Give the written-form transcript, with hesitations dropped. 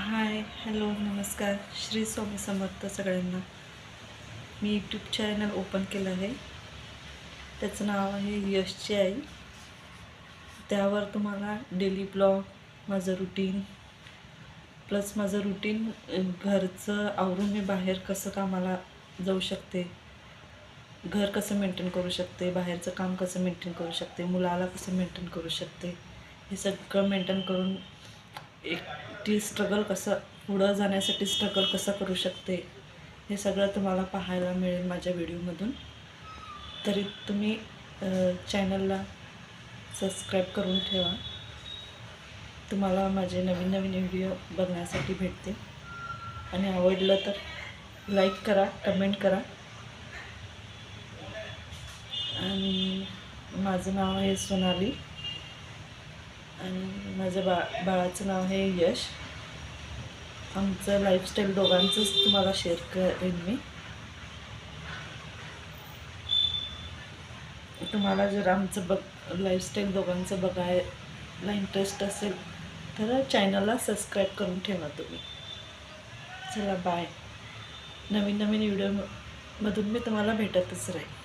Hi hello नमस्कार. श्री स्वामी समर्थ सगळ्यांना. मी YouTube channel open केलं आहे. त्याचं नाव आहे यशची आई. त्यावर तुम्हाला डेली ब्लॉग, माझं रुटीन प्लस माझं रुटीन घरचं आवरून मी बाहेर कसं कामाला जाऊ शकते, घर कसं मेंटेन करू शकते, बाहेरचं काम कसं मेंटेन करू शकते, मुलाला कसं मेंटेन करू शकते, हे सगळं मेंटेन करून एकटी स्ट्रगल कसं पुढं जाण्यासाठी स्ट्रगल कसं करू शकते, हे सगळं तुम्हाला पाहायला मिळेल माझ्या व्हिडिओमधून. तरी तुम्ही चॅनलला सबस्क्राईब करून ठेवा. तुम्हाला माझे नवीन नवीन व्हिडिओ बघण्यासाठी भेटते. आणि आवडलं तर लाईक करा, कमेंट करा. आणि माझं नाव आहे सोनाली आणि माझ्या बाळाचं नाव आहे यश. आमचं लाईफस्टाईल दोघांचंच तुम्हाला शेअर करेन मी. तुम्हाला जर आमचं लाईफस्टाईल दोघांचं बघायला इंटरेस्ट असेल तर चॅनलला सबस्क्राईब करून ठेवा तुम्ही. चला बाय. नवीन नवीन व्हिडिओमधून मी तुम्हाला भेटतच राहील.